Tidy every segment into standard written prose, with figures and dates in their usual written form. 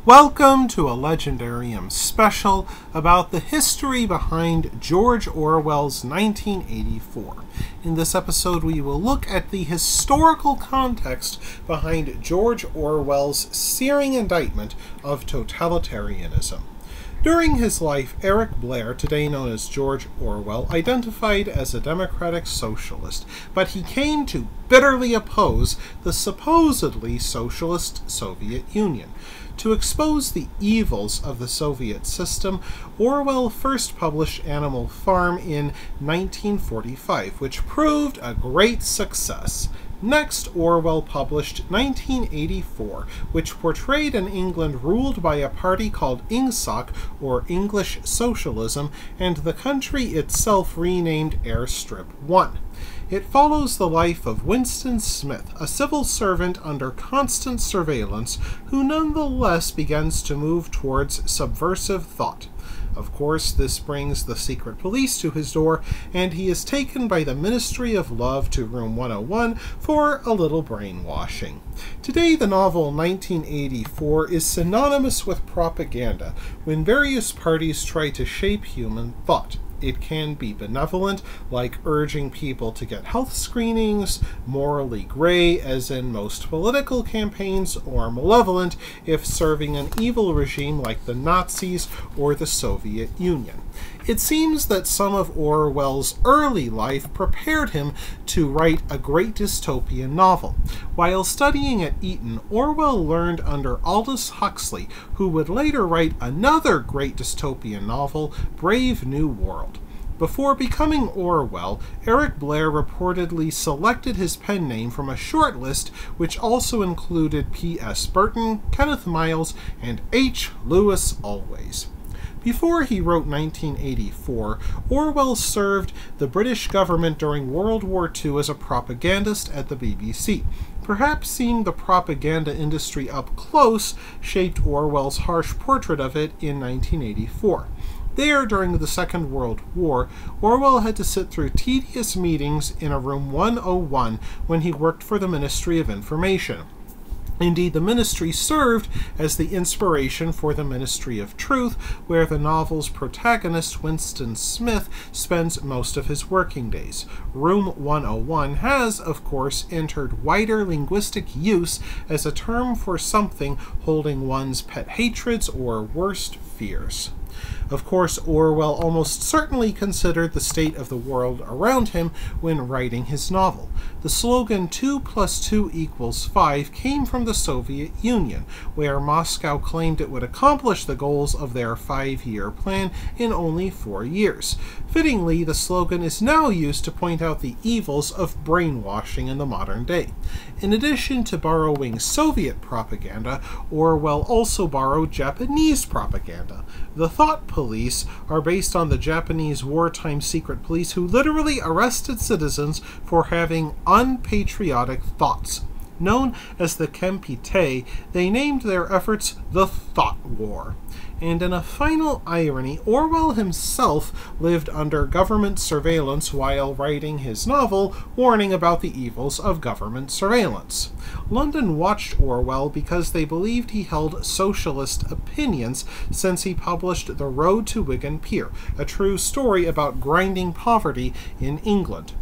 Welcome to a Legendarium special about the history behind George Orwell's 1984. In this episode, we will look at the historical context behind George Orwell's searing indictment of totalitarianism. During his life, Eric Blair, today known as George Orwell, identified as a democratic socialist, but he came to bitterly oppose the supposedly socialist Soviet Union. To expose the evils of the Soviet system, Orwell first published Animal Farm in 1945, which proved a great success. Next, Orwell published 1984, which portrayed an England ruled by a party called Ingsoc, or English Socialism, and the country itself renamed Airstrip 1. It follows the life of Winston Smith, a civil servant under constant surveillance, who nonetheless begins to move towards subversive thought. Of course, this brings the secret police to his door, and he is taken by the Ministry of Love to Room 101 for a little brainwashing. Today, the novel 1984 is synonymous with propaganda, when various parties try to shape human thought. It can be benevolent, like urging people to get health screenings, morally gray, as in most political campaigns, or malevolent if serving an evil regime like the Nazis or the Soviet Union. It seems that some of Orwell's early life prepared him to write a great dystopian novel. While studying at Eton, Orwell learned under Aldous Huxley, who would later write another great dystopian novel, Brave New World. Before becoming Orwell, Eric Blair reportedly selected his pen name from a short list which also included P.S. Burton, Kenneth Miles, and H. Lewis Always. Before he wrote 1984, Orwell served the British government during World War II as a propagandist at the BBC. Perhaps seeing the propaganda industry up close shaped Orwell's harsh portrait of it in 1984. There, during the Second World War, Orwell had to sit through tedious meetings in a room 101 when he worked for the Ministry of Information. Indeed, the ministry served as the inspiration for the Ministry of Truth, where the novel's protagonist, Winston Smith, spends most of his working days. Room 101 has, of course, entered wider linguistic use as a term for something holding one's pet hatreds or worst fears. Of course, Orwell almost certainly considered the state of the world around him when writing his novel. The slogan 2 + 2 = 5 came from the Soviet Union, where Moscow claimed it would accomplish the goals of their 5-year plan in only 4 years. Fittingly, the slogan is now used to point out the evils of brainwashing in the modern day. In addition to borrowing Soviet propaganda, Orwell also borrowed Japanese propaganda. The Thought Police are based on the Japanese wartime secret police who literally arrested citizens for having unpatriotic thoughts. Known as the Kempite, they named their efforts the Thought War. And in a final irony, Orwell himself lived under government surveillance while writing his novel, warning about the evils of government surveillance. London watched Orwell because they believed he held socialist opinions, since he published The Road to Wigan Pier, a true story about grinding poverty in England.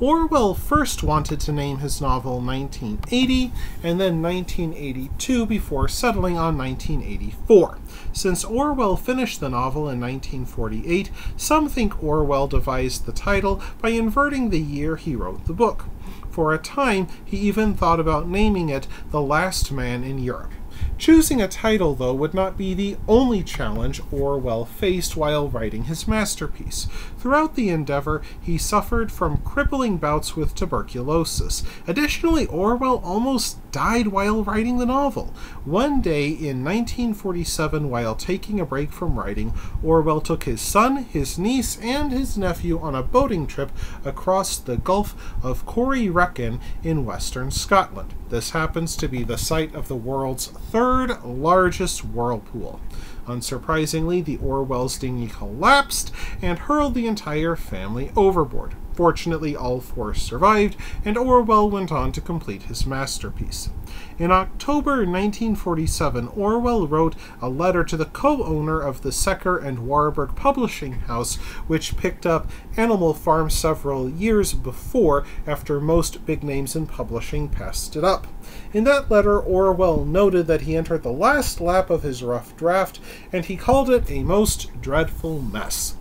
Orwell first wanted to name his novel 1980 and then 1982 before settling on 1984. Since Orwell finished the novel in 1948, some think Orwell devised the title by inverting the year he wrote the book. For a time, he even thought about naming it The Last Man in Europe. Choosing a title, though, would not be the only challenge Orwell faced while writing his masterpiece. Throughout the endeavor, he suffered from crippling bouts with tuberculosis. Additionally, Orwell almost died while writing the novel. One day in 1947, while taking a break from writing, Orwell took his son, his niece, and his nephew on a boating trip across the Gulf of Corryvreckan in western Scotland. This happens to be the site of the world's third largest whirlpool. Unsurprisingly, the Orwell's dinghy collapsed and hurled the entire family overboard. Fortunately, all four survived, and Orwell went on to complete his masterpiece. In October 1947, Orwell wrote a letter to the co-owner of the Secker and Warburg publishing house, which picked up Animal Farm several years before, after most big names in publishing passed it up. In that letter, Orwell noted that he entered the last lap of his rough draft, and he called it a most dreadful mess.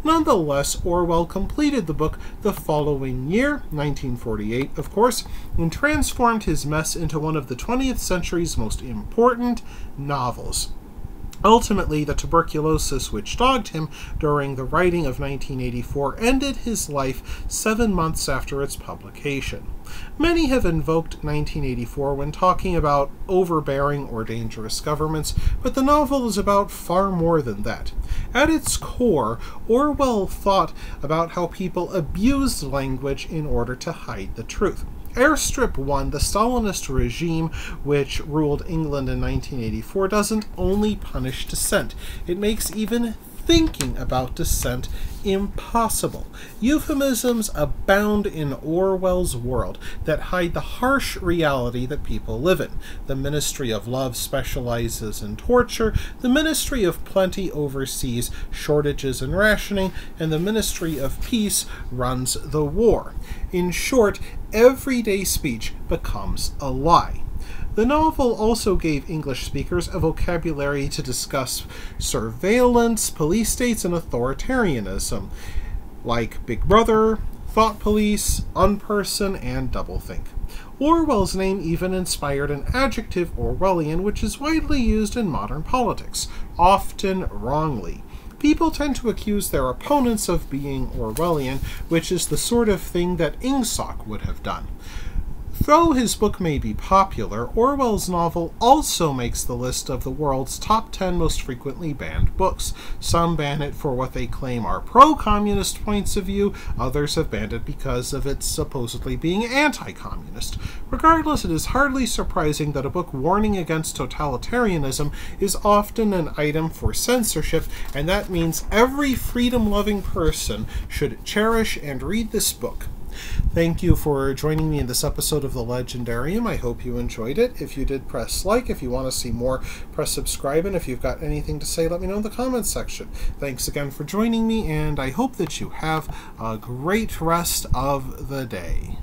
Nonetheless, Orwell completed the book the following year, 1948, of course, and transformed his mess into one of the 20th century's most important novels. Ultimately, the tuberculosis which dogged him during the writing of 1984 ended his life 7 months after its publication. Many have invoked 1984 when talking about overbearing or dangerous governments, but the novel is about far more than that. At its core, Orwell thought about how people abused language in order to hide the truth. Airstrip 1, the Stalinist regime which ruled England in 1984, doesn't only punish dissent. It makes even thinking about dissent impossible. Euphemisms abound in Orwell's world that hide the harsh reality that people live in. The Ministry of Love specializes in torture, the Ministry of Plenty oversees shortages and rationing, and the Ministry of Peace runs the war. In short, everyday speech becomes a lie. The novel also gave English speakers a vocabulary to discuss surveillance, police states, and authoritarianism, like Big Brother, Thought Police, Unperson, and Doublethink. Orwell's name even inspired an adjective, Orwellian, which is widely used in modern politics, often wrongly. People tend to accuse their opponents of being Orwellian, which is the sort of thing that Ingsoc would have done. Though his book may be popular, Orwell's novel also makes the list of the world's top 10 most frequently banned books. Some ban it for what they claim are pro-communist points of view, others have banned it because of its supposedly being anti-communist. Regardless, it is hardly surprising that a book warning against totalitarianism is often an item for censorship, and that means every freedom-loving person should cherish and read this book. Thank you for joining me in this episode of The Legendarium. I hope you enjoyed it. If you did, press like. If you want to see more, press subscribe. And if you've got anything to say, let me know in the comments section. Thanks again for joining me, and I hope that you have a great rest of the day.